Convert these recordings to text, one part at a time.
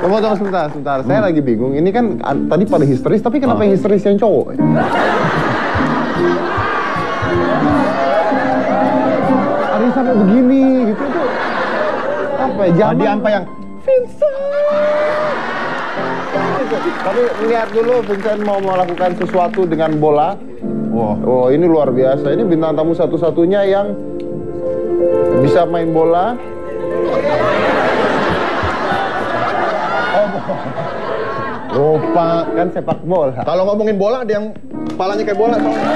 Tunggu sebentar. Saya lagi bingung. Ini kan tadi pada histeris, tapi kenapa yang histeris yang cowok? Ada yang sampai begini gitu tuh. Apa ya? Tadi apa yang Vincent. Tapi lihat dulu Vincent mau melakukan sesuatu dengan bola. Oh, ini luar biasa. Ini bintang tamu satu-satunya yang bisa main bola. Lupa Kan sepak bola. kalau ngomongin bola ada yang kepalanya kayak bola soalnya.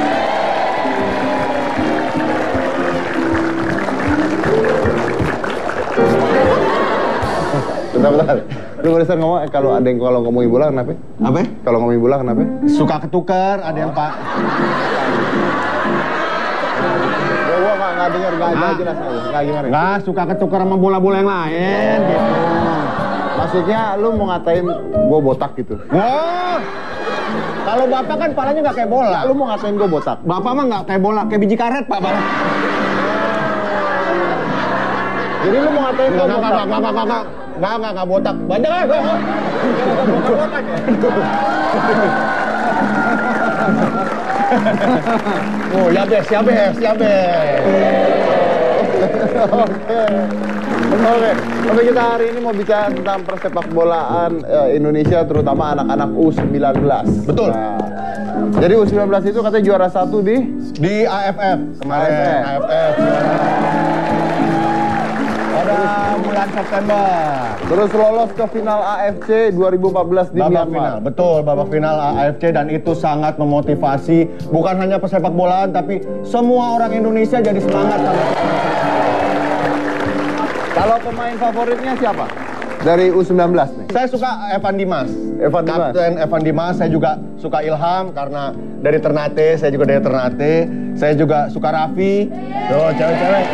Bentar. Lu barusan ngomong kalau ada yang kalau ngomongin bola kenapa? Apa? Kalau ngomongin bola kenapa? Suka ketukar, ada yang Pak. Ya gua nggak dengar, nggak jelas nggak gimana? Nggak suka ketukar sama bola-bola yang lain gitu. Maksudnya lu mau ngatain gua botak gitu? Wah, kalau bapak kan palanya nggak kayak bola. Lu mau ngatain gua botak? Bapak mah nggak kayak bola, kayak biji karet Pak. Jadi lu mau ngatain gua botak? Nggak botak. Banyak kan? Oh, ya bes. Oke. Tapi kita hari ini mau bicara tentang persepak bolaan Indonesia, terutama anak-anak U19. Betul. Nah, jadi U19 itu katanya juara 1 di AFF kemarin. AFF. Pada bulan September. Terus lolos ke final AFC 2014 di Babak Myanmar. final, betul, babak final AFC, dan itu sangat memotivasi bukan hanya pesepak bolaan tapi semua orang Indonesia jadi semangat. Kalau pemain favoritnya siapa? Dari U19 nih. Saya suka Evan Dimas. Kapten Evan Dimas. Saya juga suka Ilham karena dari Ternate, saya juga dari Ternate. Saya juga suka Raffi. Tuh, cewek-cewek.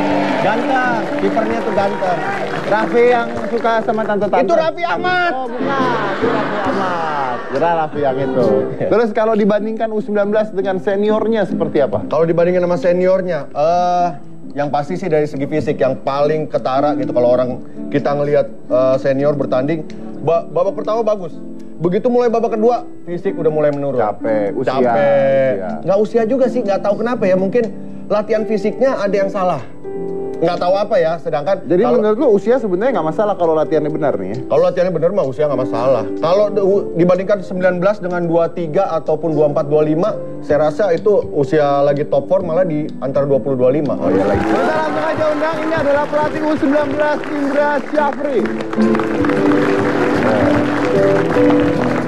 Ganteng, kipernya tuh ganteng. Raffi yang suka sama tante-tante. Itu Raffi Ahmad. Oh, bukan. Itu Raffi Ahmad. Kira Raffi yang itu. Terus kalau dibandingkan U19 dengan seniornya seperti apa? Kalau dibandingkan sama seniornya, yang pasti sih dari segi fisik yang paling ketara gitu. Kalau orang kita ngelihat senior bertanding, babak pertama bagus. Begitu mulai babak kedua, fisik udah mulai menurun. Capek, usia. Nggak usia juga sih, nggak tahu kenapa ya. Mungkin latihan fisiknya ada yang salah. Nggak tahu apa ya, sedangkan jadi menurut lu usia sebenarnya nggak masalah kalau latihannya benar nih ya? Kalau latihannya benar mah usia nggak masalah. Kalau dibandingkan 19 dengan 23 ataupun 24, 25, saya rasa itu usia lagi top form malah di antara 20-25. Oh iya lagi. Kita langsung aja undang, ini adalah pelatih U19 Indra Syafri.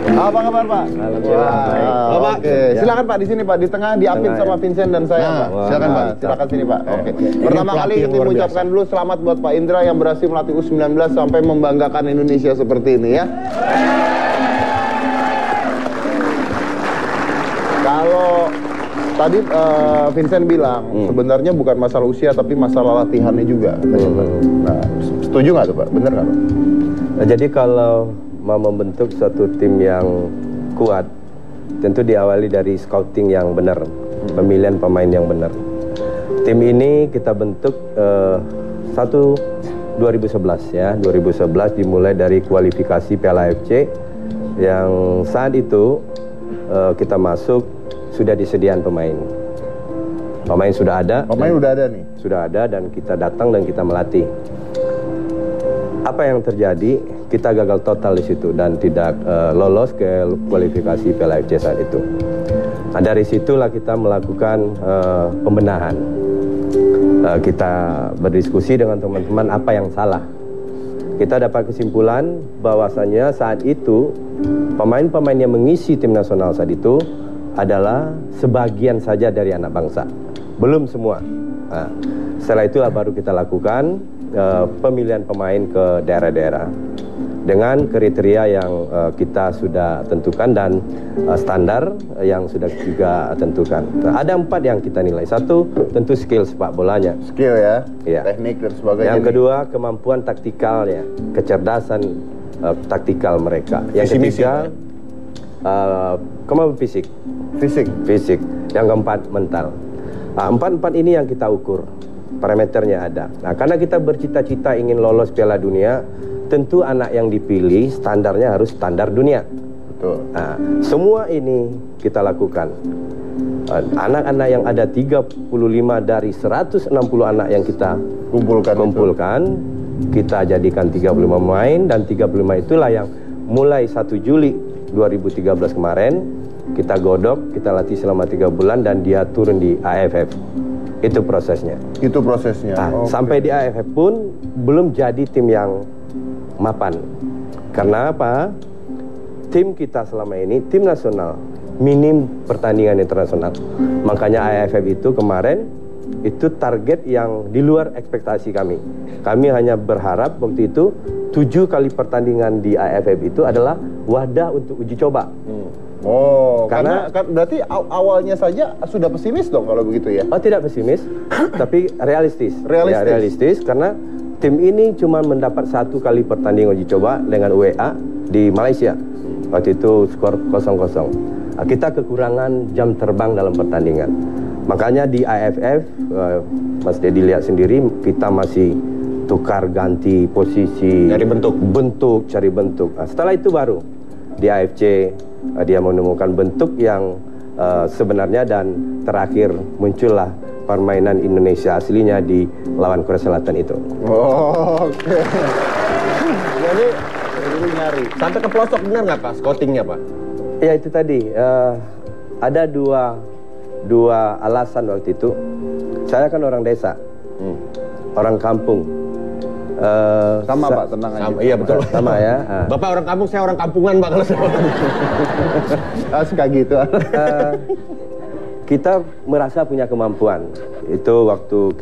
Apa kabar Pak? Alhamdulillah. Baik. Oke, silakan Pak di sini Pak, di tengah diapit sama Vincent dan saya Pak. Silakan Pak, silakan sini Pak. Oke. Pertama kali kita mengucapkan dulu selamat buat Pak Indra yang berhasil melatih U19 sampai membanggakan Indonesia seperti ini ya. Kalau tadi Vincent bilang sebenarnya bukan masalah usia tapi masalah latihannya juga. Nah, setuju nggak tuh Pak? Bener nggak Pak? Nah, jadi kalau mau membentuk suatu tim yang kuat, tentu diawali dari scouting yang benar, pemilihan pemain yang benar. Tim ini kita bentuk 2011 ya, 2011 dimulai dari kualifikasi Piala AFC yang saat itu kita masuk sudah disediakan pemain. Pemain sudah ada. Pemain udah ada nih. Sudah ada dan kita datang dan kita melatih. Apa yang terjadi? Kita gagal total di situ dan tidak lolos ke kualifikasi Piala AFC saat itu. Nah, dari situlah kita melakukan pembenahan. Kita berdiskusi dengan teman-teman apa yang salah. Kita dapat kesimpulan bahwasannya saat itu pemain-pemain yang mengisi tim nasional saat itu adalah sebagian saja dari anak bangsa, belum semua. Nah, setelah itulah baru kita lakukan pemilihan pemain ke daerah-daerah dengan kriteria yang kita sudah tentukan dan standar yang sudah juga tentukan. Nah, ada 4 yang kita nilai. 1, tentu skill sepak bolanya. Skill ya, ya. Teknik dan sebagainya. Yang kedua, kemampuan taktikalnya, kecerdasan taktikal mereka. Yang ketiga, kemampuan fisik. Fisik. Yang keempat, mental. 4 ini yang kita ukur. Parameternya ada. Nah, karena kita bercita-cita ingin lolos Piala Dunia, tentu anak yang dipilih standarnya harus standar dunia. Betul. Nah, semua ini kita lakukan. Anak-anak yang ada 35 dari 160 anak yang kita kumpulkan, kita jadikan 35 pemain, dan 35 itulah yang mulai 1 Juli 2013 kemarin kita godok, kita latih selama 3 bulan dan dia turun di AFF. Itu prosesnya. Itu prosesnya. Nah, sampai di AFF pun belum jadi tim yang mapan. Karena apa? Tim kita selama ini tim nasional, minim pertandingan internasional. Makanya AFF itu kemarin itu target yang di luar ekspektasi kami. Kami hanya berharap waktu itu 7 kali pertandingan di AFF itu adalah wadah untuk uji coba. Oh, karena berarti awalnya saja sudah pesimis dong kalau begitu ya? Oh, tidak pesimis, tapi realistis. Realistis. Ya, realistis karena tim ini cuma mendapat 1 kali pertandingan uji coba dengan UEA di Malaysia. Waktu itu skor 0-0. Kita kekurangan jam terbang dalam pertandingan. Makanya di AFF, Mas Dedi lihat sendiri, kita masih tukar ganti posisi, cari bentuk, cari bentuk. Nah, setelah itu baru di AFC dia menemukan bentuk yang sebenarnya, dan terakhir muncullah permainan Indonesia aslinya di lawan Korea Selatan itu. Oh, oke. Jadi ini nyari. Sampai ke pelosok benar nggak Pak scoutingnya Pak? Ya itu tadi, ada dua alasan waktu itu. Saya kan orang desa, orang kampung. Sama Pak, tenang aja. Iya betul. Sama ya. Bapak orang kampung, saya orang kampungan Pak kalau saya. Suka gitu. Kita merasa punya kemampuan. Itu waktu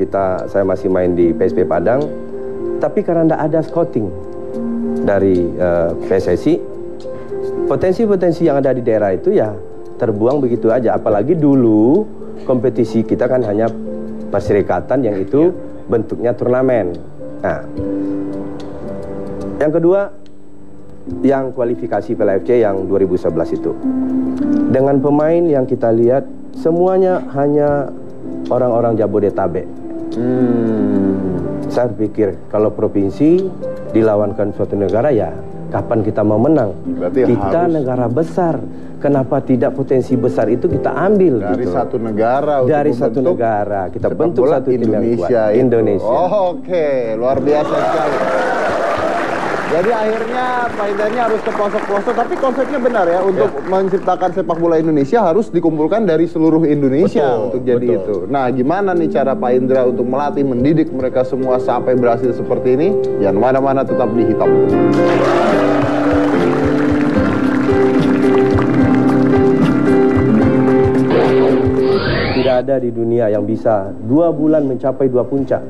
saya masih main di PSP Padang, tapi karena tidak ada scouting dari PSSI, potensi-potensi yang ada di daerah itu ya terbuang begitu aja. Apalagi dulu kompetisi kita kan hanya perserikatan yang itu bentuknya turnamen. Nah, yang kedua, yang kualifikasi Piala AFC yang 2011 itu, dengan pemain yang kita lihat semuanya hanya orang-orang Jabodetabek. Saya pikir kalau provinsi dilawankan suatu negara, ya kapan kita mau menang? Berarti kita harus negara besar, kenapa tidak potensi besar itu kita ambil dari gitu. satu negara? Dari satu negara kita bentuk satu tim yang kuat. Indonesia. Oh, oke, luar biasa sekali. Jadi akhirnya Pak Indra ini harus ke pelosok-pelosok, tapi konsepnya benar ya, untuk menciptakan sepak bola Indonesia harus dikumpulkan dari seluruh Indonesia. Betul, untuk jadi itu. Nah, gimana nih cara Pak Indra untuk melatih, mendidik mereka semua sampai berhasil seperti ini? Jangan mana-mana, tetap di Hitam Putih. Tidak ada di dunia yang bisa 2 bulan mencapai 2 puncak.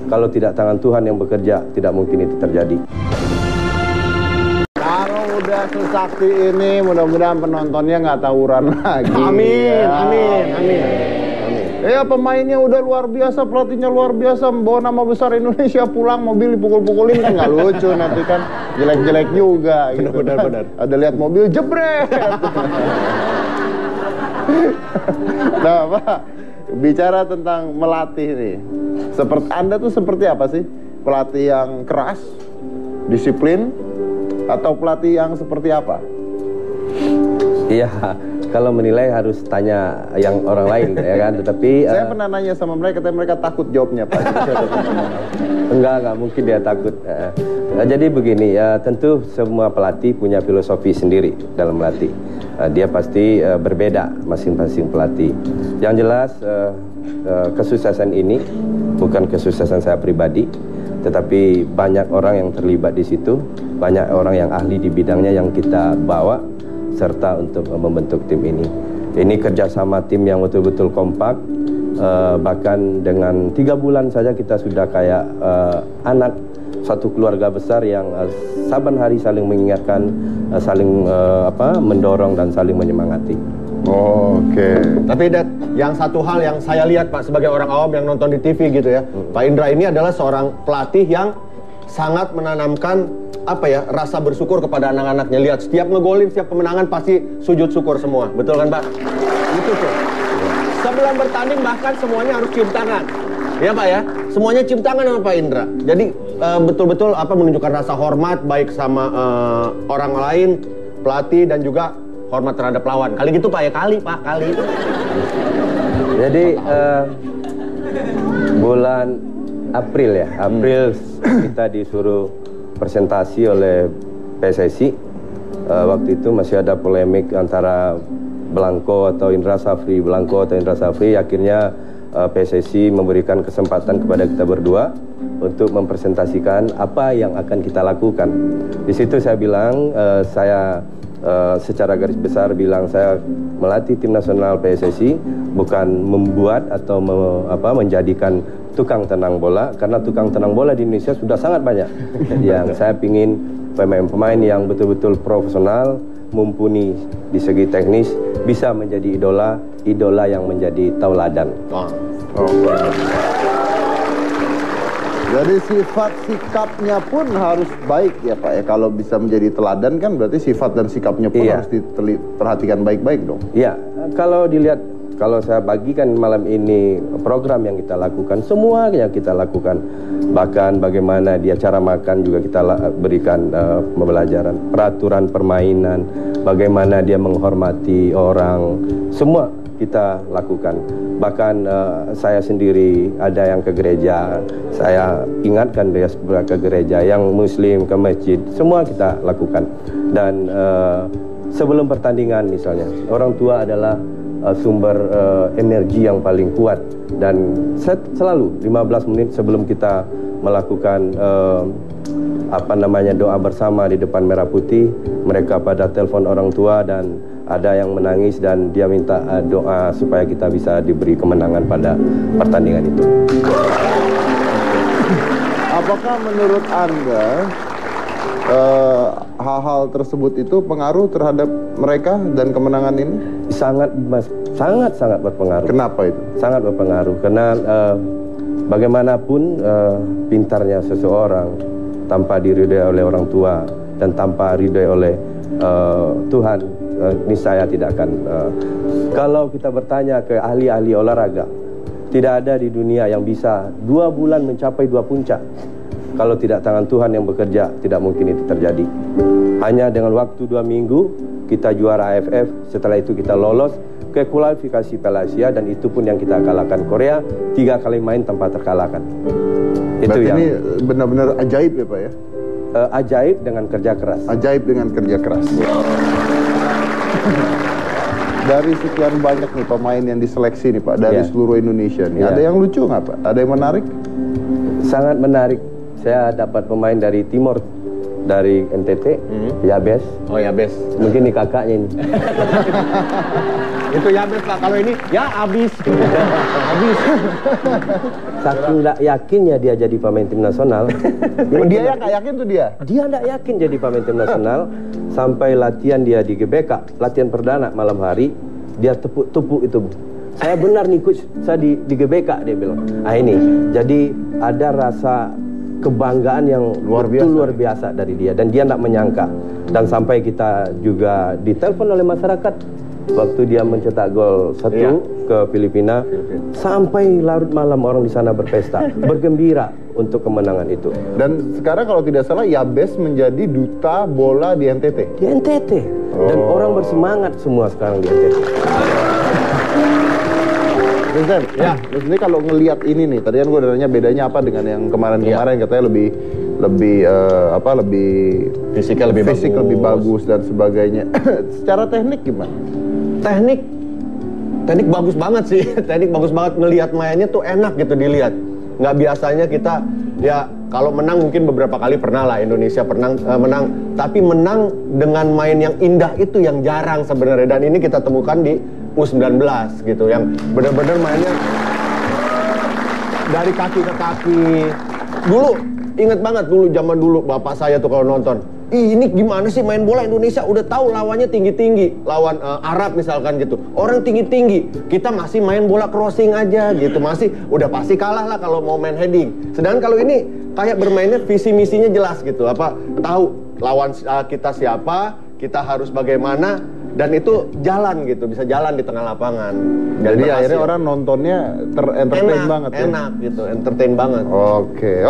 Kalau tidak tangan Tuhan yang bekerja, tidak mungkin itu terjadi. Kalau udah sesakti ini, mudah-mudahan penontonnya nggak tawuran lagi. Amin, ya. amin, amin. Ya, pemainnya udah luar biasa, pelatihnya luar biasa, membawa nama besar Indonesia, pulang mobil dipukul-pukulin kan nggak lucu, nanti kan jelek-jelek juga. Gitu. Benar. Ada lihat mobil jebret. Nah, Pak, bicara tentang melatih nih, seperti Anda tuh seperti apa sih? Pelatih yang keras, disiplin, atau pelatih yang seperti apa? Iya, kalau menilai harus tanya yang orang lain ya kan, tetapi saya pernah nanya sama mereka, tapi mereka takut jawabnya, Pak. enggak mungkin dia takut. Jadi begini ya, tentu semua pelatih punya filosofi sendiri dalam melatih. Dia pasti berbeda masing-masing pelatih. Yang jelas kesuksesan ini bukan kesuksesan saya pribadi, tetapi banyak orang yang terlibat di situ, banyak orang yang ahli di bidangnya yang kita bawa serta untuk membentuk tim ini. Ini kerjasama tim yang betul-betul kompak, bahkan dengan 3 bulan saja kita sudah kayak anak satu keluarga besar yang saban hari saling mengingatkan, saling mendorong dan saling menyemangati. Oke. Tapi yang satu hal yang saya lihat Pak sebagai orang awam yang nonton di TV gitu ya, Pak Indra ini adalah seorang pelatih yang sangat menanamkan rasa bersyukur kepada anak-anaknya. Lihat setiap ngegolin, setiap kemenangan pasti sujud syukur semua. Betul kan Pak? Itu tuh. Sebelum bertanding bahkan semuanya harus cium tangan. Ya Pak ya? Semuanya cium tangan sama Pak Indra. Jadi betul-betul menunjukkan rasa hormat baik sama orang lain, pelatih dan juga hormat terhadap lawan. Kali gitu Pak ya, kali. Jadi bulan April kita disuruh presentasi oleh PSSI. Waktu itu masih ada polemik antara Blanco atau Indra Safri. Akhirnya PSSI memberikan kesempatan kepada kita berdua untuk mempresentasikan apa yang akan kita lakukan. Di situ saya bilang, secara garis besar bilang saya melatih tim nasional PSSI bukan membuat atau menjadikan tukang tenang bola, karena tukang tenang bola di Indonesia sudah sangat banyak. Yang saya pingin pemain-pemain yang betul-betul profesional, mumpuni di segi teknis, bisa menjadi idola yang menjadi tauladan. Jadi sifat sikapnya pun harus baik ya Pak ya. Kalau bisa menjadi teladan kan berarti sifat dan sikapnya pun harus diperhatikan baik-baik dong. Iya, kalau saya bagikan malam ini program yang kita lakukan, semua yang kita lakukan, bahkan bagaimana dia cara makan juga kita berikan pembelajaran, peraturan permainan, bagaimana dia menghormati orang, semua kita lakukan. Bahkan saya sendiri ada yang ke gereja, saya ingatkan dia ke gereja, yang muslim ke masjid, semua kita lakukan. Dan sebelum pertandingan misalnya, orang tua adalah sumber energi yang paling kuat, dan selalu 15 menit sebelum kita melakukan doa bersama di depan merah putih, mereka pada telepon orang tua dan ada yang menangis dan dia minta doa supaya kita bisa diberi kemenangan pada pertandingan itu. Apakah menurut Anda hal-hal tersebut itu pengaruh terhadap mereka dan kemenangan ini? Sangat berpengaruh. Kenapa itu? Sangat berpengaruh karena bagaimanapun pintarnya seseorang tanpa diridhoi oleh orang tua dan tanpa ridhoi oleh Tuhan, niscaya tidak akan. Kalau kita bertanya ke ahli-ahli olahraga, tidak ada di dunia yang bisa 2 bulan mencapai 2 puncak. Kalau tidak tangan Tuhan yang bekerja, tidak mungkin itu terjadi. Hanya dengan waktu 2 minggu, kita juara AFF, setelah itu kita lolos ke kualifikasi Piala Asia, dan itu pun yang kita kalahkan Korea 3 kali main tanpa terkalahkan. Itu yang ini benar-benar ajaib ya Pak ya? Ajaib dengan kerja keras. Ajaib dengan kerja keras. Dari sekian banyak nih pemain yang diseleksi nih Pak, dari seluruh Indonesia nih, ada yang lucu nggak Pak? Ada yang menarik? Sangat menarik. Saya dapat pemain dari Timor, dari NTT, Yabes. Oh Yabes. Mungkin nih kakaknya ini. Itu Yabes Pak, kalau ini ya habis. Habis. Saking nggak yakinnya dia jadi pemain tim nasional. Dia yang nggak yakin tuh dia? Dia nggak yakin jadi pemain tim nasional. Sampai latihan dia di GBK, latihan perdana malam hari, dia tepuk-tepuk itu. Saya benar nih coach, saya di GBK, dia bilang. Nah ini, jadi ada rasa kebanggaan yang luar biasa dari dia, dan dia tidak menyangka. Dan sampai kita juga ditelepon oleh masyarakat waktu dia mencetak gol 1 ke Filipina, sampai larut malam orang di sana berpesta, bergembira untuk kemenangan itu. Dan sekarang kalau tidak salah Yabes menjadi duta bola di NTT. Di NTT. Dan orang bersemangat semua sekarang di NTT. Vincent, lu sendiri kalau ngelihat ini nih, tadi kan gue nanya bedanya apa dengan yang kemarin-kemarin, katanya lebih fisiknya lebih bagus dan sebagainya. Secara teknik gimana? Teknik bagus banget sih. Teknik bagus banget, ngelihat mainnya tuh enak gitu dilihat. Nggak biasanya kita ya kalau menang mungkin beberapa kali pernah lah Indonesia menang, tapi menang dengan main yang indah itu yang jarang sebenarnya, dan ini kita temukan di U19 gitu, yang benar-benar mainnya dari kaki ke kaki. Dulu inget banget zaman dulu bapak saya tuh kalau nonton, ini gimana sih main bola Indonesia, udah tahu lawannya tinggi-tinggi, lawan Arab misalkan gitu, orang tinggi-tinggi, kita masih main bola crossing aja gitu, masih udah pasti kalah lah kalau mau main heading. Sedangkan kalau ini kayak bermainnya visi misinya jelas gitu, tahu lawan kita siapa, kita harus bagaimana, Dan itu jalan gitu, bisa jalan di tengah lapangan. Dan Jadi berhasil. akhirnya orang nontonnya entertain banget ya. Enak gitu, entertain banget. Oke.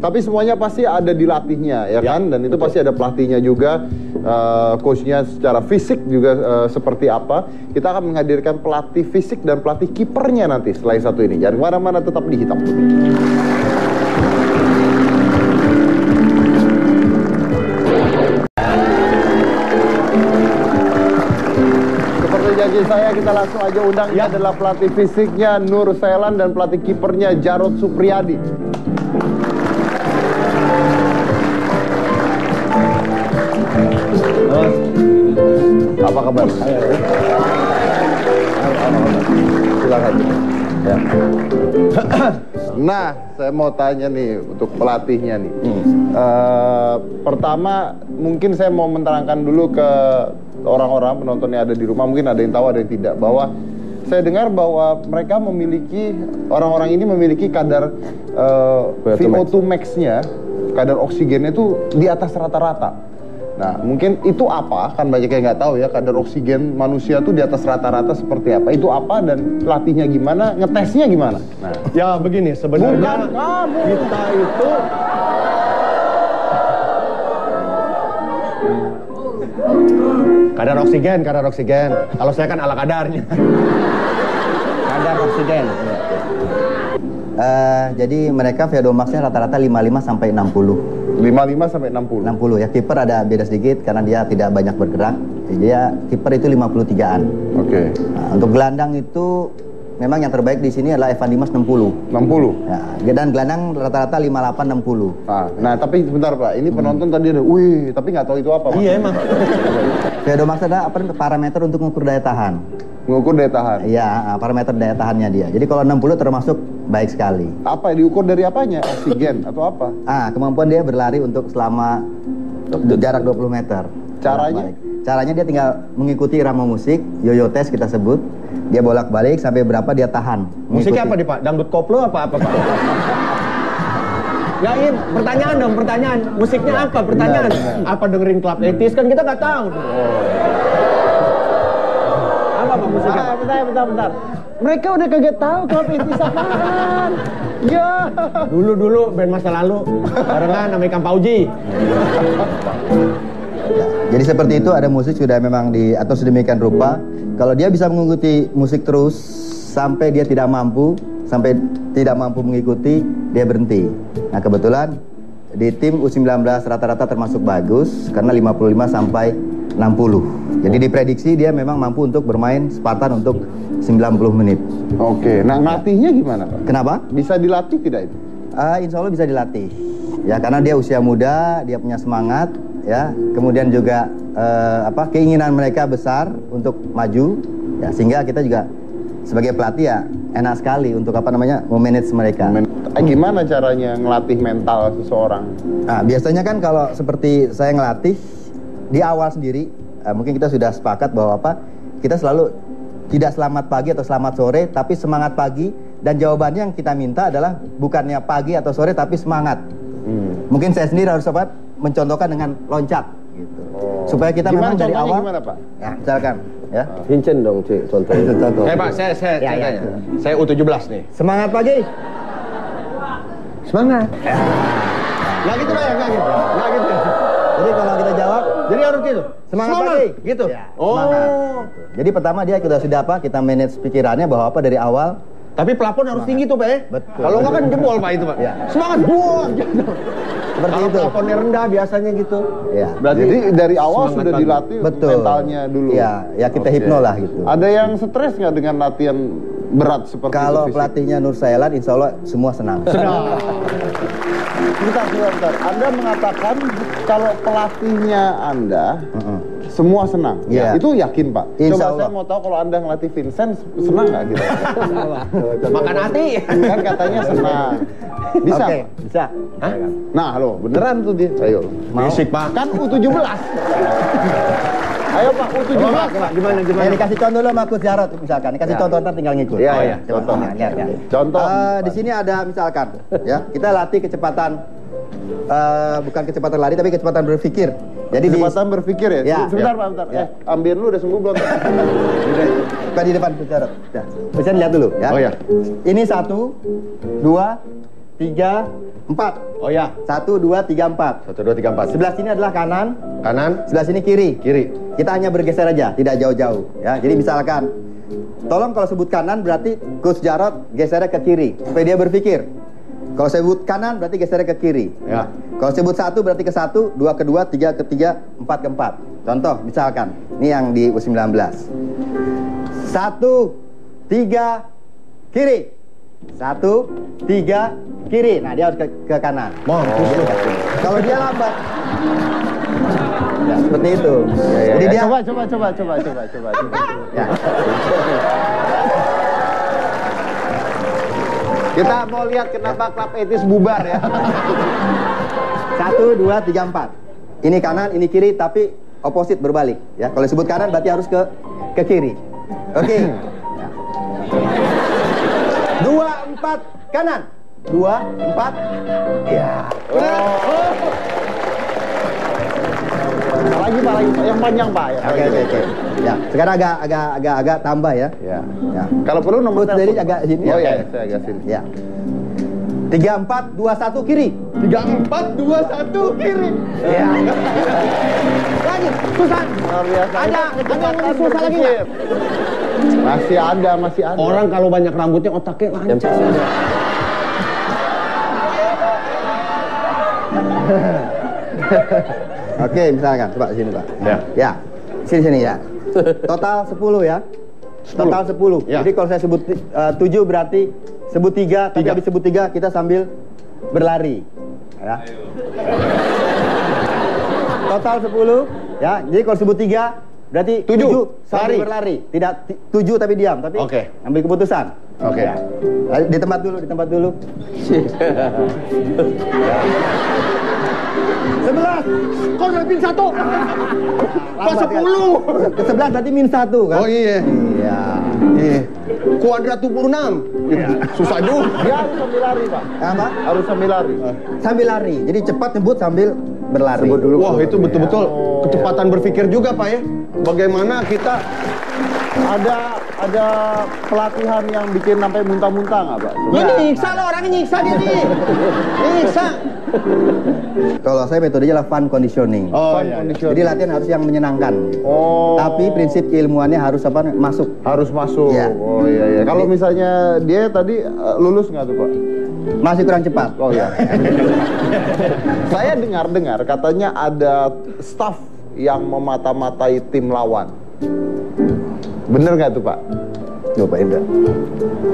Tapi semuanya pasti ada dilatihnya ya kan? Dan itu pasti ada pelatihnya juga, coachnya secara fisik juga seperti apa. Kita akan menghadirkan pelatih fisik dan pelatih kipernya nanti setelah yang satu ini. Jangan kemana-mana, tetap di Hitam Putih. Janji saya, kita langsung aja undang. Ini adalah pelatih fisiknya Nur Sailan dan pelatih kipernya Jarod Supriyadi. Apa kabar? Silakan. Ya. Nah, saya mau tanya nih untuk pelatihnya nih. Pertama, mungkin saya mau menerangkan dulu ke orang-orang penonton yang ada di rumah, mungkin ada yang tahu, ada yang tidak, bahwa saya dengar bahwa mereka memiliki, orang-orang ini memiliki kadar VO2 max-nya, kadar oksigennya itu di atas rata-rata. Nah, mungkin itu apa? Kan banyak yang nggak tahu ya, kadar oksigen manusia tuh di atas rata-rata seperti apa. Itu apa dan pelatihnya gimana, ngetesnya gimana? Nah, ya begini, sebenarnya kita itu kadar oksigen. Kalau saya kan ala kadarnya. Kadar oksigen. Jadi mereka VO2 max-nya rata-rata 55 sampai 60. 55 sampai 60. 60 ya. Kiper ada beda sedikit karena dia tidak banyak bergerak. Jadi dia kiper itu 53-an. Oke. Nah, untuk gelandang itu memang yang terbaik di sini adalah Evan Dimas 60. 60. Ya, dan gelandang rata-rata 58 60. Nah, tapi sebentar Pak, ini penonton tadi ada, wih, tapi nggak tahu itu apa Pak. Iya emang. VO2 max adalah parameter untuk mengukur daya tahan. Mengukur daya tahan. Iya, parameter daya tahannya dia. Jadi kalau 60 termasuk baik sekali. Apa diukur dari apanya? Oksigen atau apa? Kemampuan dia berlari untuk selama jarak 20 meter. Caranya? Caranya dia tinggal mengikuti irama musik, yoyo test kita sebut. Dia bolak-balik sampai berapa dia tahan. Musiknya apa nih Pak? Dangdut koplo apa Pak? Ya ini pertanyaan dong, pertanyaan. Musiknya apa? Pertanyaan. Benar. Apa dengerin Club 80s kan kita nggak tahu. Apa Pak musiknya? Bentar. Mereka udah kaget tahu Club 80s apaan. Ya. Dulu band masa lalu barengan sama Ikang Pauji. Ya, jadi seperti itu, ada musik sudah memang diatur sedemikian rupa. Kalau dia bisa mengikuti musik terus sampai dia tidak mampu mengikuti, dia berhenti. Nah, kebetulan di tim U19 rata-rata termasuk bagus karena 55 sampai 60. Jadi diprediksi dia memang mampu untuk bermain Spartan untuk 90 menit. Oke, nah ngelatihnya gimana Pak? Kenapa? Bisa dilatih tidak itu? Insya Allah bisa dilatih. Ya, karena dia usia muda, dia punya semangat, ya. Kemudian juga keinginan mereka besar untuk maju, ya, sehingga kita juga sebagai pelatih ya enak sekali untuk memanage mereka. Gimana caranya ngelatih mental seseorang? Nah, biasanya kan kalau seperti saya ngelatih di awal sendiri, mungkin kita sudah sepakat bahwa kita selalu tidak selamat pagi atau selamat sore, tapi semangat pagi. Dan jawabannya yang kita minta adalah bukannya pagi atau sore, tapi semangat. Mungkin saya sendiri harus mencontohkan dengan loncat, gitu. Supaya kita memang dari awal. Gimana Pak? Ya, misalkan, ya. Vincent dong, Cik, contohnya. Contoh. Pak, saya tanya. Saya U17 nih. Semangat pagi. Semangat. Nggak gitu Pak ya, nggak gitu. Jadi kalau kita jawab, Jadi harus gitu. semangat pagi, gitu. Ya, semangat. Jadi pertama dia sudah kita manage pikirannya bahwa dari awal. Tapi pelapon harus tinggi tuh Pak ya. Betul. Kalau nggak kan jebol Pak itu Pak. Ya. Semangat buang. Seperti Kalau itu. pelaponnya rendah biasanya gitu. Ya. Berarti jadi dari awal semangat sudah pagi. dilatih Betul. mentalnya dulu. Ya kita hipno lah gitu. Ada yang stres nggak dengan latihan berat seperti Kalau itu? pelatihnya Nur Sailan, insya Allah semua senang. Bentar. Anda mengatakan kalau pelatihnya Anda semua senang. Iya. Itu yakin Pak? Insya Coba Allah. saya mau tahu kalau Anda ngelatih Vincent senang nggak gitu? Makan hati. Kan katanya senang. Bisa? Oke, Pak? bisa. Hah? Nah, loh, beneran tuh dia. Ayo. Fisik Pak. Kan U17. Ayo Pak, U17. Gimana? Ini kasih contoh dulu sama Coach Jarod misalkan. Kasih contoh ntar tinggal ngikut. Iya, Oh, iya. Coba. Contoh. Lihat. Contoh. Di sini ada misalkan, ya kita latih kecepatan, bukan kecepatan lari tapi kecepatan berpikir. Jadi kesempatan berpikir ya. Ya. Sebentar Pak, bentar. Ambil lu udah sembuh belum? Bukan di depan Coach Jarod. Ya. Bisa lihat dulu ya. Oh ya. Ini 1, 2, 3, 4. Oh ya. 1, 2, 3, 4. 1, 2, 3, 4. Sebelah sini adalah kanan, Kanan, sebelah sini kiri. kiri. Kita hanya bergeser aja, tidak jauh-jauh ya. Jadi misalkan tolong kalau sebut kanan berarti Coach Jarod gesernya ke kiri supaya dia berpikir. Kalau sebut kanan berarti gesernya ke kiri. Ya. Kalau sebut 1 berarti ke 1, 2 ke 2, 3 ke 3, 4 ke 4. Contoh misalkan, ini yang di U19. 1, 3, kiri. 1, 3, kiri. Nah, dia harus ke kanan. Mampus lu. Kalau dia lambat. Ya, seperti itu. Jadi dia Coba. ya. Kita mau lihat kenapa klub etis bubar ya. 1, 2, 3, 4. Ini kanan, ini kiri, tapi opposite berbalik. Ya, kalau disebut kanan berarti harus ke kiri. Oke. 2, 4 kanan. 2, 4. Ya. Lagi Pak, yang panjang Pak ya. Oke. Ya, sekarang agak tambah ya. Ya. Ya. Kalau perlu nomor Coach Dedi telepon. agak sini. Oh Oke. ya, saya agak sini. Ya. 3, 4, 2, 1 kiri. 3, 4, 2, 1, kiri. Ya. Lagi, susah. Luar biasa. Ada yang susah lagi nggak? Masih ada. Orang kalau banyak rambutnya otaknya lancar. Oke, misalkan coba sini, Pak. Ya. Ya. Sini ya. Total 10 ya. Total 10. Ya. Jadi kalau saya sebut 7 berarti sebut 3, tapi habis sebut 3 kita sambil berlari. Ya. Total 10 ya. Jadi kalau sebut 3 berarti 7 sambil berlari. Tidak 7 tapi diam, tapi Oke. ambil keputusan. Oke. Ya. Di tempat dulu. 11. Kok udah pin 1? Kok 10? Ke 11 berarti min 1 kan? Oh iya. Iya. Kuadrat 26. Susah juga. Dia harus sambil lari Pak. Apa? Harus sambil lari. Sambil lari. Jadi cepat nyebut sambil berlari. Sebut dulu. Wah, itu betul-betul kecepatan berpikir juga, Pak ya. Bagaimana kita Ada pelatihan yang bikin sampai muntah-muntah nggak Pak? Iya. nyiksa lo, orangnya nyiksa dia nih. Nyiksa. Kalau saya metodenya adalah fun conditioning. Fun iya. conditioning. Jadi latihan harus yang menyenangkan. Oh. Tapi prinsip keilmuannya harus apa? Masuk. Harus masuk. Iya. Oh iya. Kalau misalnya dia tadi lulus nggak tuh Pak? Masih kurang cepat. Oh ya. Saya dengar katanya ada staff yang memata-matai tim lawan. Bener nggak tuh Pak? Coba Indra.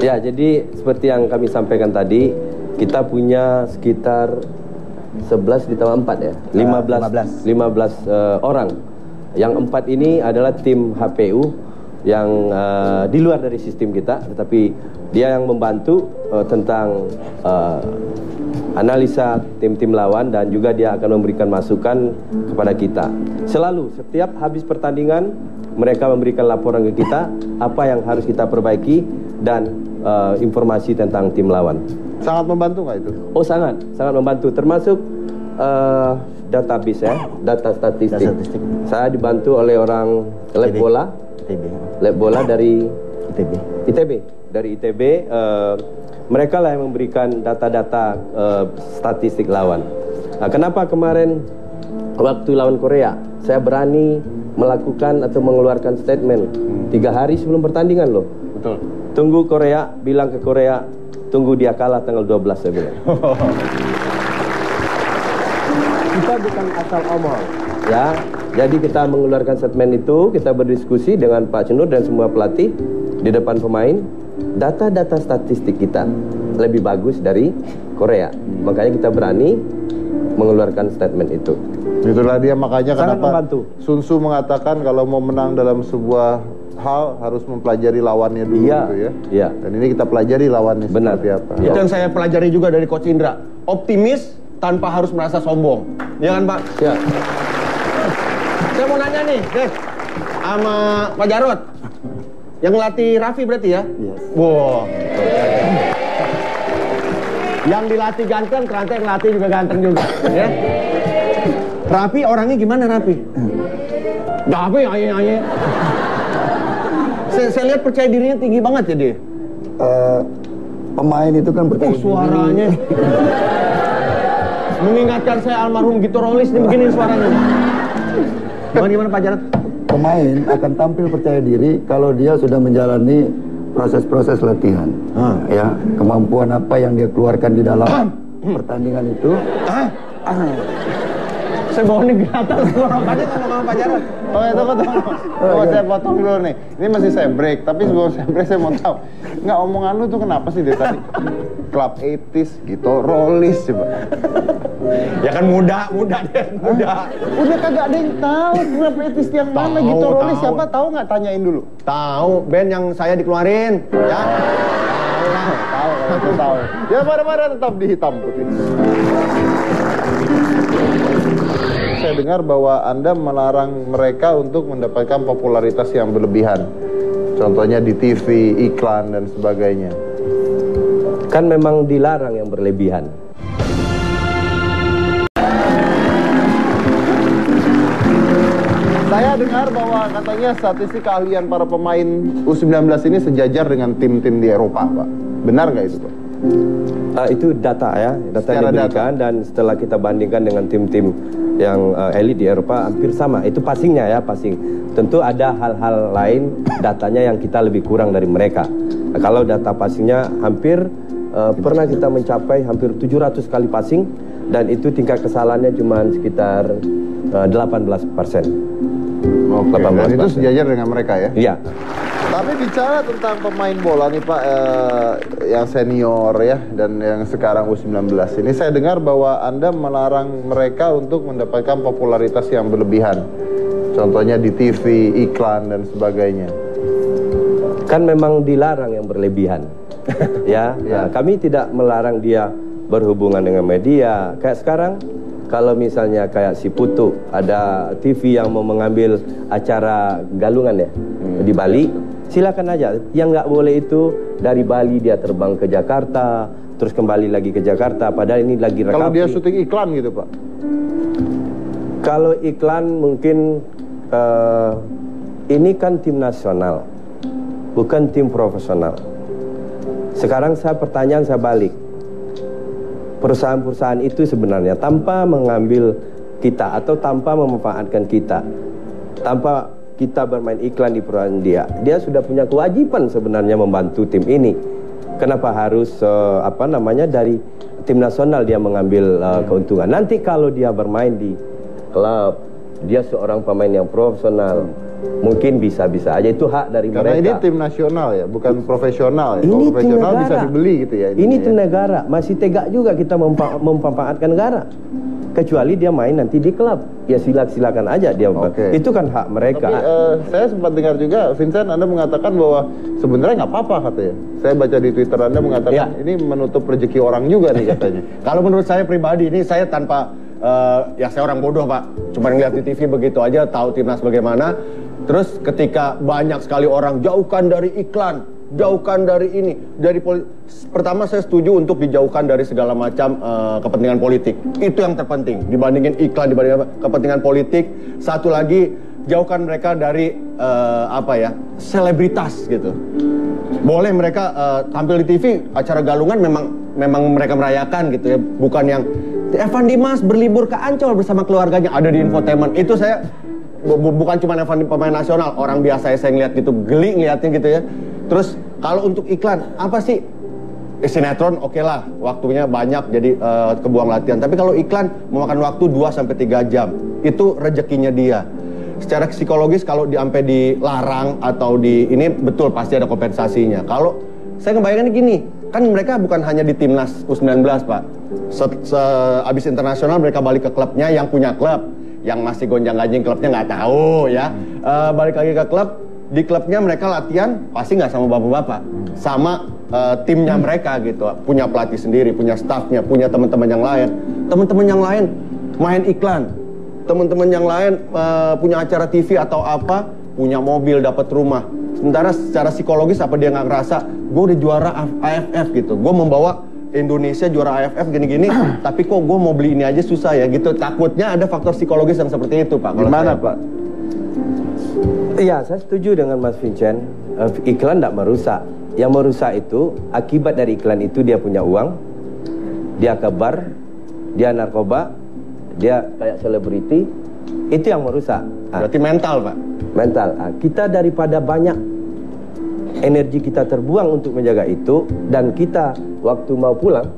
Ya, jadi seperti yang kami sampaikan tadi, kita punya sekitar 11 ditambah 4 ya, 15 orang. Yang 4 ini adalah tim HPU yang di luar dari sistem kita, tetapi dia yang membantu tentang analisa tim-tim lawan, dan juga dia akan memberikan masukan kepada kita. Selalu setiap habis pertandingan mereka memberikan laporan ke kita apa yang harus kita perbaiki dan informasi tentang tim lawan. Sangat membantu nggak itu? Oh, sangat membantu, termasuk database ya, data statistik. Saya dibantu oleh orang lab bola dari ITB. Mereka lah yang memberikan data-data statistik lawan. Nah, kenapa kemarin waktu lawan Korea saya berani melakukan atau mengeluarkan statement 3 hari sebelum pertandingan loh. Betul. Tunggu Korea, bilang ke Korea, tunggu dia kalah tanggal 12 saya bilang. Kita bukan asal omong, ya. Jadi kita mengeluarkan statement itu, kita berdiskusi dengan Pak Cenur dan semua pelatih di depan pemain. Data-data statistik kita lebih bagus dari Korea, makanya kita berani mengeluarkan statement itu. Itulah dia makanya Sangat kenapa membantu. Sun Tzu mengatakan kalau mau menang dalam sebuah hal harus mempelajari lawannya dulu Iya, gitu ya. iya. Dan ini kita pelajari lawannya Benar. seperti apa. Iya. Itu yang saya pelajari juga dari Coach Indra. Optimis tanpa harus merasa sombong. Ya kan, Pak? Ya. Saya mau nanya nih, sama Pak Jarod. Yang ngelatih Raffi berarti ya? Yes. Wow. Yang dilatih ganteng, ternyata yang ngelatih juga ganteng juga. Ya. Rapi orangnya gimana Rapi? Rapi aye. Saya lihat percaya dirinya tinggi banget ya dia. Pemain itu kan percaya diri. Suaranya mengingatkan saya almarhum Gito Rolis nih begini suaranya. Gimana Pak Jarod? Pemain akan tampil percaya diri kalau dia sudah menjalani proses-proses latihan. Ya, kemampuan apa yang dia keluarkan di dalam pertandingan itu. Saya bawa nih gatal suara Pak Jarod. Oh ya, tunggu. Saya potong dulu nih. Ini masih saya break, tapi sebelum saya break saya mau tahu. Nggak, omongan lu tuh kenapa sih dari tadi? Club 80s, Gito Rolis coba. Ya kan muda. Udah kagak ada yang tahu Club 80s yang mana Gito Rolis siapa tahu nggak, tanyain dulu. Tahu, band yang saya dikeluarin, ya. Tahu kalau itu tahu. Ya marah-marah tetap di hitam putih. Saya dengar bahwa Anda melarang mereka untuk mendapatkan popularitas yang berlebihan. Contohnya di TV, iklan, dan sebagainya. Kan memang dilarang yang berlebihan. Saya dengar bahwa katanya statistik keahlian para pemain U19 ini sejajar dengan tim-tim di Eropa, Pak. Benar nggak itu, Pak? Itu data ya, data yang diberikan, dan setelah kita bandingkan dengan tim-tim yang elit di Eropa hampir sama. Itu passingnya ya, passing. Tentu ada hal-hal lain datanya yang kita lebih kurang dari mereka. Kalau data passingnya hampir pernah kita mencapai hampir 700 kali passing, dan itu tingkat kesalahannya cuma sekitar 18%. Oke, dan itu sejajar dengan mereka ya? Iya. Tapi bicara tentang pemain bola nih Pak, yang senior ya, dan yang sekarang U19 ini, saya dengar bahwa Anda melarang mereka untuk mendapatkan popularitas yang berlebihan. Contohnya di TV, iklan, dan sebagainya. Kan memang dilarang yang berlebihan. Ya. Nah, kami tidak melarang dia berhubungan dengan media. Kayak sekarang, kalau misalnya kayak si Putu, ada TV yang mau mengambil acara galungan ya, di Bali, silakan aja. Yang nggak boleh itu dari Bali dia terbang ke Jakarta, terus kembali lagi ke Jakarta, padahal ini lagi recovery. Kalau dia syuting iklan gitu Pak? Kalau iklan mungkin ini kan tim nasional, bukan tim profesional. Sekarang pertanyaan saya balik. Perusahaan-perusahaan itu sebenarnya tanpa mengambil kita atau tanpa memanfaatkan kita, tanpa kita bermain iklan di perusahaan dia sudah punya kewajiban sebenarnya membantu tim ini. Kenapa harus dari tim nasional dia mengambil keuntungan? Nanti kalau dia bermain di klub, dia seorang pemain yang profesional, mungkin bisa-bisa aja itu hak dari mereka. Karena ini tim nasional ya, bukan profesional ya. Ini kalau profesional tim bisa dibeli gitu ya. Ini tim negara, masih tegak juga kita memanfaatkan negara. Kecuali dia main nanti di klub, ya silakan aja dia. Itu kan hak mereka. Tapi saya sempat dengar juga, Vincent, Anda mengatakan bahwa sebenarnya nggak apa-apa katanya. Saya baca di Twitter Anda mengatakan ini menutup rezeki orang juga nih katanya. Kalau menurut saya pribadi, ini saya tanpa ya saya orang bodoh Pak, cuma ngeliat di TV begitu aja tahu timnas bagaimana. Terus ketika banyak sekali orang jauhkan dari iklan, jauhkan dari ini, dari pertama saya setuju untuk dijauhkan dari segala macam kepentingan politik. Itu yang terpenting dibandingin iklan, dibandingin kepentingan politik. Satu lagi, jauhkan mereka dari selebritas gitu. Boleh mereka tampil di TV, acara galungan memang mereka merayakan gitu ya, bukan yang Evan Dimas berlibur ke Ancol bersama keluarganya ada di infotainment. Itu saya bukan cuma Evan pemain nasional, orang biasa saya ngeliat gitu, geli ngeliatnya gitu ya. Terus kalau untuk iklan, apa sih? Sinetron oke lah, waktunya banyak jadi kebuang latihan. Tapi kalau iklan memakan waktu 2-3 jam, itu rezekinya dia. Secara psikologis kalau sampai dilarang atau ini betul pasti ada kompensasinya. Kalau saya ngebayangin gini, kan mereka bukan hanya di timnas U19 Pak. Abis internasional mereka balik ke klubnya, yang punya klub, yang masih gonjang-ganjing klubnya nggak tahu ya. Balik lagi ke klub, di klubnya mereka latihan pasti nggak sama bapak-bapak, sama timnya mereka gitu, punya pelatih sendiri, punya staffnya, punya teman-teman yang lain. Teman-teman yang lain main iklan, teman-teman yang lain punya acara TV atau apa, punya mobil, dapat rumah. Sementara secara psikologis apa dia nggak ngerasa, gue udah juara AFF gitu, gue membawa Indonesia juara AFF gini-gini, tapi kok gue mau beli ini aja susah ya gitu. Takutnya ada faktor psikologis yang seperti itu, Pak. Gimana, Pak? Iya, saya setuju dengan Mas Vincent. Iklan tidak merusak. Yang merusak itu, akibat dari iklan itu dia punya uang, dia ke bar, dia narkoba, dia kayak selebriti, itu yang merusak. Berarti mental, Pak? Mental. Kita daripada banyak energi kita terbuang untuk menjaga itu, dan kita waktu mau pulang,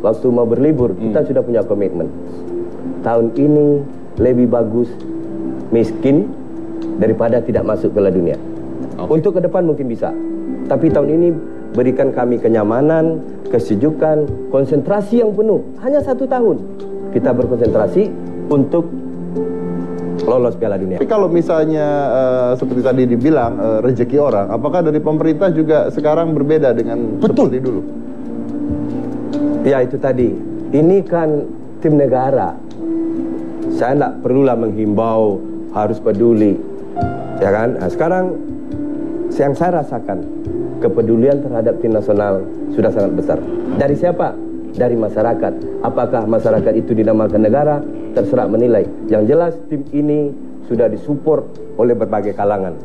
waktu mau berlibur, kita sudah punya komitmen. Tahun ini lebih bagus miskin daripada tidak masuk Piala Dunia. Untuk ke depan mungkin bisa, tapi tahun ini berikan kami kenyamanan, kesejukan, konsentrasi yang penuh. Hanya 1 tahun kita berkonsentrasi untuk lolos Piala Dunia. Tapi kalau misalnya seperti tadi dibilang rezeki orang, apakah dari pemerintah juga sekarang berbeda dengan seperti dulu? Ya itu tadi, ini kan tim negara. Saya tidak perlulah menghimbau harus peduli, ya kan? Nah, sekarang yang saya rasakan kepedulian terhadap tim nasional sudah sangat besar. Dari siapa? Dari masyarakat. Apakah masyarakat itu dinamakan negara? Terserah menilai. Yang jelas tim ini sudah disupport oleh berbagai kalangan.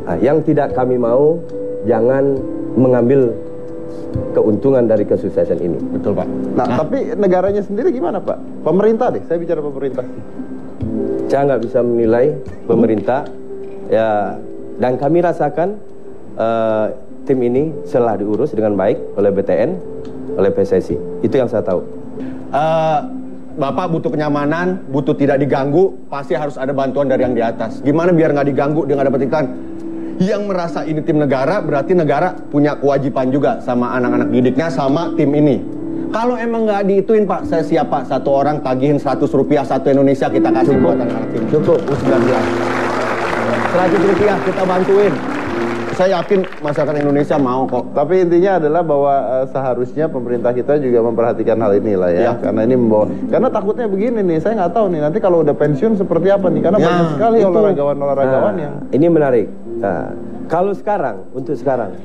Nah, yang tidak kami mau, jangan mengambil keuntungan dari kesuksesan ini. Betul, Pak. Nah, tapi negaranya sendiri gimana, Pak? Pemerintah deh, saya bicara pemerintah. Saya nggak bisa menilai pemerintah, ya. Dan kami rasakan tim ini telah diurus dengan baik oleh BTN, oleh PSSI. Itu yang saya tahu. Bapak butuh kenyamanan, butuh tidak diganggu, pasti harus ada bantuan dari yang di atas. Gimana biar nggak diganggu, dia nggak dapat iklan? Yang merasa ini tim negara, berarti negara punya kewajiban juga sama anak-anak didiknya, sama tim ini. Kalau emang nggak diituin, Pak, saya siap, Pak. 1 orang tagihin Rp100, 1 Indonesia kita kasih buat anak-anak tim. Cukup, U19. Rp100 kita bantuin. Saya yakin masyarakat Indonesia mau kok. Tapi intinya adalah bahwa seharusnya pemerintah kita juga memperhatikan hal ini lah ya. Karena ini membawa. Karena takutnya begini nih, saya nggak tahu nih nanti kalau udah pensiun seperti apa nih. Karena banyak sekali olahragawan yang. Ini menarik. Nah, kalau sekarang, untuk sekarang,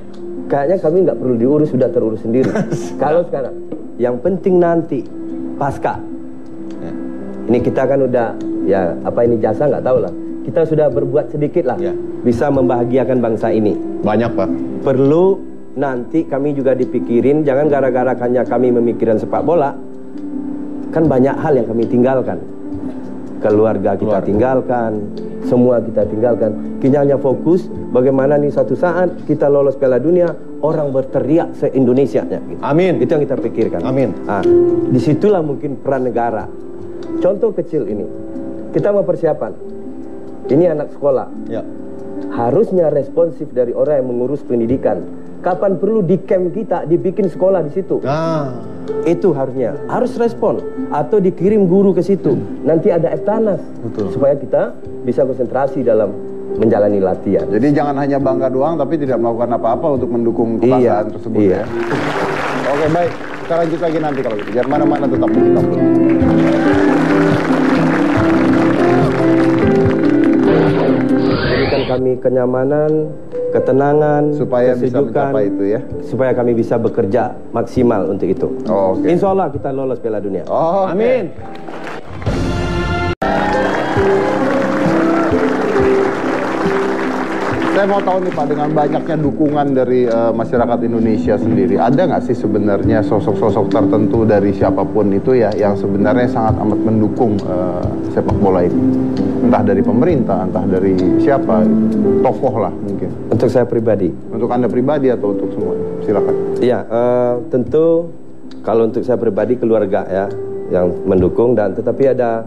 kayaknya kami nggak perlu diurus, sudah terurus sendiri. Kalau sekarang, yang penting nanti pasca. Ini kita kan udah, ya apa ini jasa nggak tahu lah. Kita sudah berbuat sedikit lah, bisa membahagiakan bangsa ini. Banyak, Pak. Perlu nanti kami juga dipikirin, jangan gara-gara hanya kami memikirkan sepak bola, kan banyak hal yang kami tinggalkan. Keluarga kita tinggalkan, semua kita tinggalkan. Kita hanya fokus bagaimana nih suatu saat kita lolos Piala Dunia, orang berteriak se-Indonesia. Gitu. Amin. Itu yang kita pikirkan. Amin. Nah, disitulah mungkin peran negara. Contoh kecil ini, kita mau persiapan. Ini anak sekolah. Ya. Harusnya responsif dari orang yang mengurus pendidikan. Kapan perlu di camp kita dibikin sekolah di situ. Itu harusnya. Harus respon. Atau dikirim guru ke situ. Nanti ada etanas. Supaya kita bisa konsentrasi dalam menjalani latihan. Jadi jangan hanya bangga doang tapi tidak melakukan apa-apa untuk mendukung kebanggaan tersebut ya. Oke, baik. Kita lanjut lagi nanti kalau gitu. Jangan mana-mana, tetap di Kita. Berikan kami kenyamanan, ketenangan, supaya bisa kesejukan, mencapai itu ya. supaya kami bisa bekerja maksimal untuk itu. Insya Allah kita lolos Piala Dunia. Amin. Saya mau tahu nih Pak, dengan banyaknya dukungan dari masyarakat Indonesia sendiri, ada nggak sih sebenarnya sosok-sosok tertentu dari siapapun itu ya yang sebenarnya sangat amat mendukung sepak bola ini? Entah dari pemerintah, entah dari siapa, tokoh lah mungkin. Untuk saya pribadi. Untuk Anda pribadi atau untuk semua? Silakan. Iya, tentu kalau untuk saya pribadi keluarga ya yang mendukung, dan tetapi ada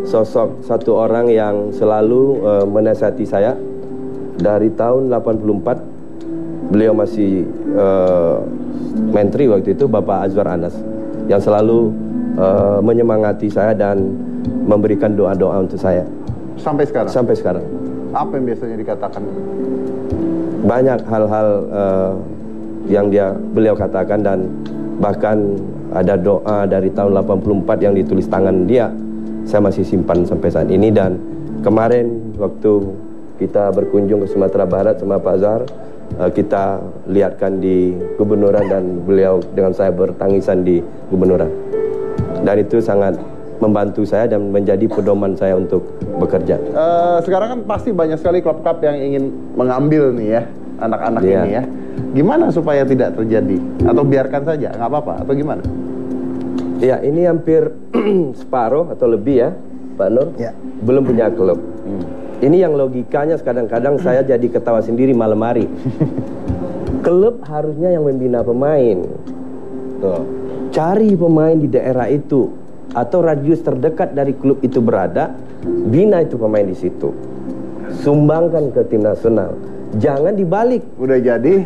sosok satu orang yang selalu menasihati saya. Dari tahun 84 beliau masih menteri waktu itu, Bapak Azwar Anas, yang selalu menyemangati saya dan memberikan doa-doa untuk saya. Sampai sekarang? Sampai sekarang. Apa yang biasanya dikatakan? Banyak hal-hal yang beliau katakan, dan bahkan ada doa dari tahun 84 yang ditulis tangan dia. Saya masih simpan sampai saat ini. Dan kemarin waktu kita berkunjung ke Sumatera Barat sama Pak Azhar, kita lihatkan di gubernuran dan beliau dengan saya bertangisan di gubernuran. Dan itu sangat membantu saya dan menjadi pedoman saya untuk bekerja. Sekarang kan pasti banyak sekali klub-klub yang ingin mengambil nih ya anak-anak ini ya. Gimana supaya tidak terjadi? Atau biarkan saja, nggak apa-apa? Atau gimana? Ya, ini hampir separuh atau lebih ya, Pak Nur, belum punya klub. Ini yang logikanya kadang-kadang saya jadi ketawa sendiri malam hari. Klub harusnya yang membina pemain. Cari pemain di daerah itu atau radius terdekat dari klub itu berada, bina itu pemain di situ. Sumbangkan ke tim nasional. Jangan dibalik. Udah jadi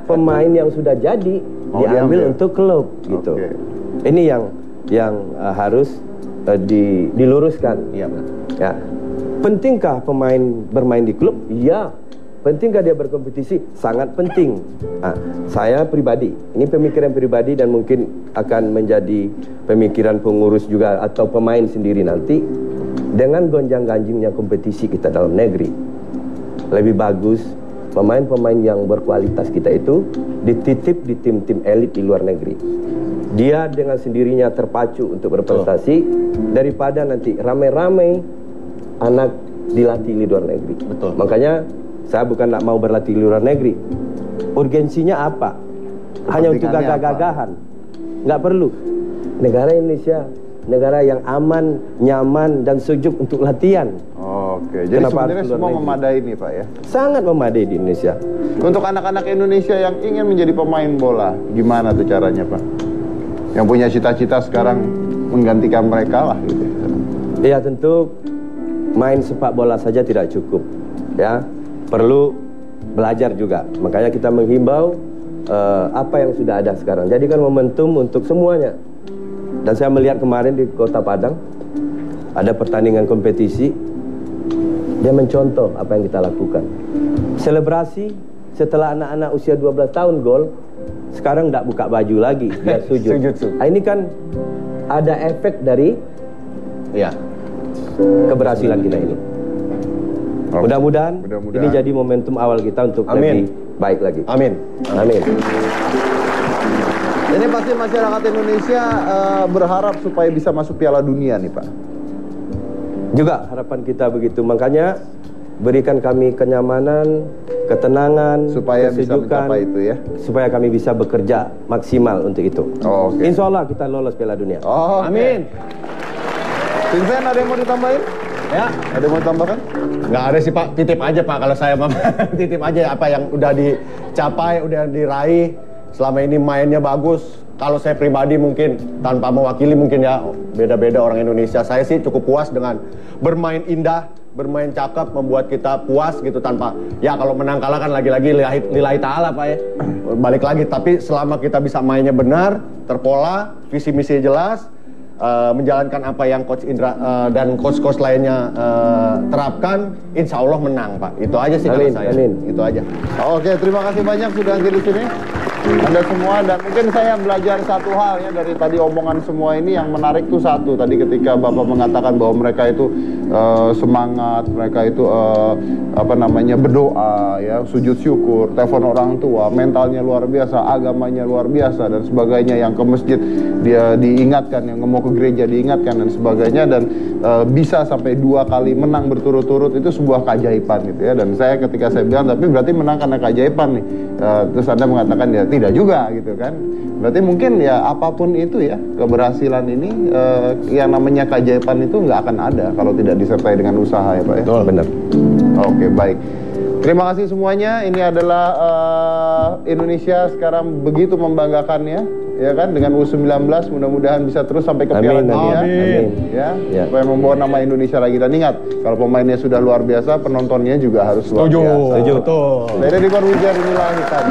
pemain yang sudah jadi diambil untuk klub gitu. Ini yang harus diluruskan. Iya, ya. Pentingkah pemain bermain di klub? Iya. Pentingkah dia berkompetisi? Sangat penting. Nah, saya pribadi, ini pemikiran pribadi dan mungkin akan menjadi pemikiran pengurus juga atau pemain sendiri nanti. Dengan gonjang-ganjingnya kompetisi kita dalam negeri, lebih bagus pemain-pemain yang berkualitas kita itu dititip di tim-tim elit di luar negeri. Dia dengan sendirinya terpacu untuk berprestasi daripada nanti ramai-ramai anak dilatih di luar negeri. Betul. Makanya saya bukan nak mau berlatih di luar negeri. Urgensinya apa? Hanya untuk gagah-gagahan. Nggak perlu. Negara Indonesia, negara yang aman, nyaman, dan sejuk untuk latihan. Oke, jadi sebenarnya semua memadai nih Pak ya? Sangat memadai di Indonesia. Untuk anak-anak Indonesia yang ingin menjadi pemain bola, gimana tuh caranya Pak? Yang punya cita-cita sekarang menggantikan mereka lah gitu. Ya tentu main sepak bola saja tidak cukup, ya perlu belajar juga. Makanya kita menghimbau apa yang sudah ada sekarang. Jadikan momentum untuk semuanya. Dan saya melihat kemarin di Kota Padang ada pertandingan kompetisi, dia mencontoh apa yang kita lakukan. Selebrasi setelah anak-anak usia 12 tahun gol, sekarang tidak buka baju lagi, dia sujud. Nah, ini kan ada efek dari keberhasilan kita ini. Mudah-mudahan ini jadi momentum awal kita untuk lebih baik lagi. Amin. Amin. Ini pasti masyarakat Indonesia berharap supaya bisa masuk Piala Dunia nih Pak. Juga harapan kita begitu. Makanya berikan kami kenyamanan, ketenangan, supaya bisa mencapai itu ya. Supaya kami bisa bekerja maksimal untuk itu. Insya Allah kita lolos Piala Dunia. Amin. Vincent, ada yang mau ditambahin? Ya, ada yang mau ditambahkan? Nggak ada sih Pak, titip aja Pak kalau saya titip aja apa yang udah dicapai, udah diraih. Selama ini mainnya bagus. Kalau saya pribadi mungkin tanpa mewakili mungkin ya beda-beda orang Indonesia. Saya sih cukup puas dengan bermain indah, bermain cakep, membuat kita puas gitu tanpa ya kalau menang kalah kan lagi-lagi lillahi ta'ala Pak ya. Balik lagi, tapi selama kita bisa mainnya benar, terpola, visi misi jelas, menjalankan apa yang Coach Indra dan coach-coach lainnya terapkan, insya Allah menang Pak. Itu aja sih kalau saya. Itu aja. Oke, terima kasih banyak sudah hadir di sini. Anda semua, dan mungkin saya belajar satu hal ya dari tadi omongan semua ini. Yang menarik tuh satu, tadi ketika Bapak mengatakan bahwa mereka itu semangat, mereka itu berdoa ya, sujud syukur, telepon orang tua, mentalnya luar biasa, agamanya luar biasa dan sebagainya. Yang ke masjid dia diingatkan, yang mau ke gereja diingatkan dan sebagainya, dan bisa sampai 2 kali menang berturut-turut, itu sebuah keajaiban gitu ya. Dan saya ketika saya bilang tapi berarti menang karena keajaiban nih, terus Anda mengatakan ya tidak juga gitu kan. Berarti mungkin ya apapun itu ya, keberhasilan ini yang namanya keajaiban itu nggak akan ada kalau tidak disertai dengan usaha ya Pak ya. Betul, benar. Oke, baik. Terima kasih semuanya. Ini adalah Indonesia sekarang begitu membanggakannya, ya kan, dengan U19. Mudah-mudahan bisa terus sampai ke Piala Dunia. Ya, supaya membawa nama Indonesia lagi. Dan ingat, kalau pemainnya sudah luar biasa, penontonnya juga harus luar biasa. Setuju. Dari Ridwan Wijaya, inilah hitam.